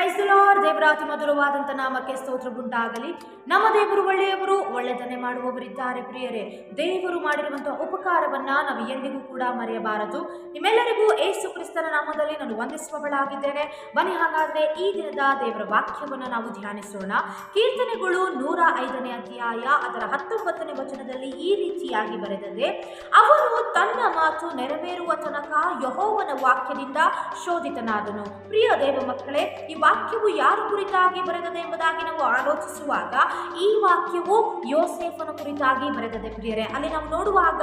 Price the lord. ದೇವರ ಅತಿ ಮಧುರವಾದಂಥ ನಾಮಕ್ಕೆ ಸ್ತೋತ್ರ ಉಂಟಾಗಲಿ. ನಮ್ಮ ದೇವರು ಒಳ್ಳೆಯವರು, ಒಳ್ಳೆಯದನ್ನೇ ಮಾಡುವವರಿದ್ದಾರೆ ಪ್ರಿಯರೇ. ದೇವರು ಮಾಡಿರುವಂತಹ ಉಪಕಾರವನ್ನ ನಾವು ಎಂದಿಗೂ ಕೂಡ ಮರೆಯಬಾರದು. ನಿಮ್ಮೆಲ್ಲರಿಗೂ ಯೇಸು ಕ್ರಿಸ್ತನ ನಾಮದಲ್ಲಿ ನಾನು ವಂದಿಸುವವಳಾಗಿದ್ದೇನೆ. ಬನ್ನಿ ಹಾಗಾದ್ರೆ ಈ ದಿನದ ದೇವರ ವಾಕ್ಯವನ್ನು ನಾವು ಧ್ಯಾನಿಸೋಣ. ಕೀರ್ತನೆಗಳು 105ನೇ ಅಧ್ಯಾಯ ಅದರ 19ನೇ ವಚನದಲ್ಲಿ ಈ ರೀತಿಯಾಗಿ ಬರೆದಿದೆ, ಅವನು ತನ್ನ ಮಾತು ನೆರವೇರುವ ತನಕ ಯೆಹೋವನ ವಾಕ್ಯದಿಂದ ಶೋಧಿತನಾದನು. ಪ್ರಿಯ ದೇವ ಮಕ್ಕಳೇ, ಈ ವಾಕ್ಯವು ಯಾರ ಕುರಿತಾಗಿ ಬರೆದಿದೆ ಎಂಬುದಾಗಿ ನಾವು ಆಲೋಚಿಸುವಾಗ ಈ ವಾಕ್ಯವು ಯೋಸೇಫನ ಕುರಿತಾಗಿ ಬರೆದಿದೆ ಪ್ರಿಯರೇ. ಅಲ್ಲಿ ನಾವು ನೋಡುವಾಗ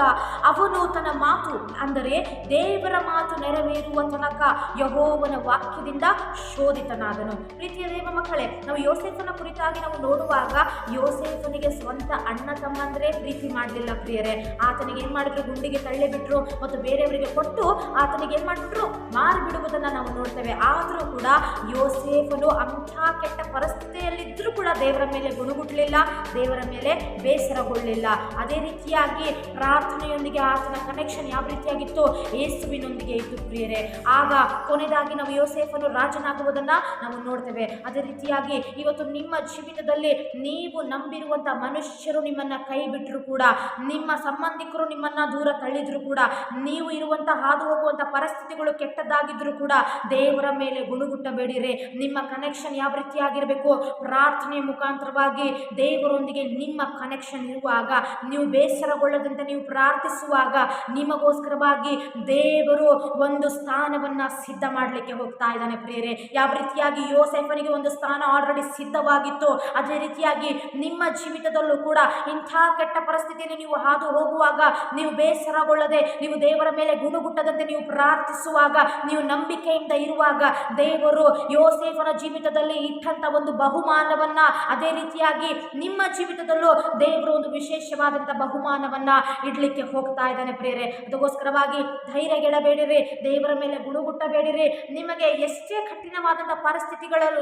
ಅವನು ತನ್ನ ಮಾತು ಅಂದರೆ ದೇವರ ಮಾತು ನೆರವೇರುವ ತನಕ ಯೆಹೋವನ ವಾಕ್ಯದಿಂದ ಶೋಧಿತನಾದನು. ಪ್ರೀತಿಯ ದೇವ ಮಕ್ಕಳೇ, ನಾವು ಯೋಸೇಫನ ಕುರಿತಾಗಿ ನಾವು ನೋಡುವಾಗ ಯೋಸೇಫನಿಗೆ ಸ್ವಂತ ಅಣ್ಣ ತಮ್ಮಂದ್ರೆ ಪ್ರೀತಿ ಮಾಡಲಿಲ್ಲ ಪ್ರಿಯರೇ. ಆತನಿಗೆ ಏನ್ ಮಾಡಿದ್ರು, ಗುಂಡಿಗೆ ತಳ್ಳಿ ಬಿಟ್ರು ಮತ್ತು ಬೇರೆಯವರಿಗೆ ಕೊಟ್ಟು ಆತನಿಗೆ ಏನ್ ಮಾಡಿದ್ರು, ಮಾರಿಬಿಡುವುದನ್ನ ನಾವು ನೋಡ್ತೇವೆ. ಆದರೂ ಕೂಡ ಯೋಸೇಫನು ಅಂಥ ಕೆಟ್ಟ ಪರಿಸ್ಥಿತಿಯಲ್ಲಿದ್ದರೂ ಕೂಡ ದೇವರ ಮೇಲೆ ಗುಣಗುಟ್ಟಲಿಲ್ಲ, ದೇವರ ಮೇಲೆ ಬೇಸರಗೊಳ್ಳಲಿಲ್ಲ. ಅದೇ ರೀತಿಯಾಗಿ ಪ್ರಾರ್ಥನೆಯೊಂದಿಗೆ ಆತನ ಕನೆಕ್ಷನ್ ಯಾವ ರೀತಿಯಾಗಿತ್ತು, ಯೇಸುವಿನೊಂದಿಗೆ ಇತ್ತು ಪ್ರಿಯರೇ. ಆಗ ಕೊನೆಯದಾಗಿ ನಾವು ಯೋಸೇಫನು ರಾಜನಾಗುವುದನ್ನ ನಾವು ನೋಡ್ತೇವೆ. ಅದೇ ರೀತಿಯಾಗಿ ಇವತ್ತು ನಿಮ್ಮ ಜೀವಿತದಲ್ಲಿ ನೀವು ನಂಬಿರುವಂತ ಮನುಷ್ಯರು ನಿಮ್ಮನ್ನ ಕೈ ಬಿಟ್ಟರು ಕೂಡ, ನಿಮ್ಮ ಸಂಬಂಧಿಕರು ನಿಮ್ಮನ್ನ ದೂರ ತಳ್ಳಿದ್ರು ಕೂಡ, ನೀವು ಇರುವಂತ ಹಾದು ಹೋಗುವಂತ ಪರಿಸ್ಥಿತಿಗಳು ಕೆಟ್ಟದ್ದಾಗಿದ್ರು ಕೂಡ ದೇವರ ಮೇಲೆ ಗುಣಗುಟ್ಟಬೇಡಿರಿ. ನಿಮ್ಮ ಕನೆಕ್ಷನ್ ಯಾವ ರೀತಿಯಾಗಿರಬೇಕು, ಪ್ರಾರ್ಥನೆಯ ಮುಖಾಂತರವಾಗಿ ದೇವರೊಂದಿಗೆ ನಿಮ್ಮ ಕನೆಕ್ಷನ್ ಇರುವಾಗ, ನೀವು ಬೇಸರಗೊಳ್ಳದಂತೆ ನೀವು ಪ್ರಾರ್ಥಿಸುವಾಗ ನಿಮಗೋಸ್ಕರವಾಗಿ ದೇವರು ಒಂದು ಸ್ಥಾನವನ್ನ ಸಿದ್ಧ ಮಾಡಲಿಕ್ಕೆ ಹೋಗ್ತಾ ಇದ್ದಾನೆ ಪ್ರಿಯರೇ. ಯಾವ ರೀತಿಯಾಗಿ ಯೋಸೇಫನಿಗೆ ಒಂದು ಸ್ಥಾನ ಆಲ್ರೆಡಿ ಸಿದ್ಧವಾಗಿತ್ತು, ಅದೇ ರೀತಿಯಾಗಿ ನಿಮ್ಮ ಜೀವಿತದಲ್ಲೂ ಕೂಡ ಇಂಥ ಕೆಟ್ಟ ಪರಿಸ್ಥಿತಿಯಲ್ಲಿ ನೀವು ಹಾದು ಹೋಗುವಾಗ ನೀವು ಬೇಸರಗೊಳ್ಳದೆ, ನೀವು ದೇವರ ಮೇಲೆ ಗುಣಗುಟ್ಟದಂತೆ ನೀವು ಪ್ರಾರ್ಥಿಸುವಾಗ, ನೀವು ನಂಬಿಕೆಯಿಂದ ಇರುವಾಗ ದೇವರು ಯೋಸೇಫನ ಜೀವಿತದಲ್ಲಿ ಇಟ್ಟಂತ ಒಂದು ಬಹುಮಾನವನ್ನ ಅದೇ ರೀತಿಯಾಗಿ ನಿಮ್ಮ ಜೀವಿತದಲ್ಲೂ ದೇವರು ಒಂದು ವಿಶೇಷವಾದಂತ ಬಹುಮಾನವನ್ನ ಇಡ್ಲಿಕ್ಕೆ ಹೋಗ್ತಾ ಇದ್ದಾನೆ ಪ್ರಿಯರೇ. ಅದಕ್ಕೋಸ್ಕರವಾಗಿ ಧೈರ್ಯಗೆಡಬೇಡಿರಿ, ದೇವರ ಮೇಲೆ ಗುಣಗುಟ್ಟಬೇಡಿರಿ. ನಿಮಗೆ ಎಷ್ಟೇ ಕಠಿಣವಾದಂತಹ ಪರಿಸ್ಥಿತಿಗಳಲ್ಲೂ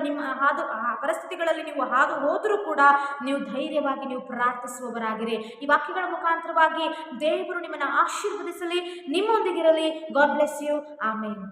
ಪರಿಸ್ಥಿತಿಗಳಲ್ಲಿ ನೀವು ಹಾದು ಹೋದರೂ ಕೂಡ ನೀವು ಧೈರ್ಯವಾಗಿ ನೀವು ಪ್ರಾರ್ಥಿಸುವವರಾಗಿರಿ. ಈ ವಾಕ್ಯಗಳ ಮುಖಾಂತರವಾಗಿ ದೇವರು ನಿಮ್ಮನ್ನು ಆಶೀರ್ವದಿಸಲಿ, ನಿಮ್ಮೊಂದಿಗಿರಲಿ. God bless you. ಆಮೇನ್.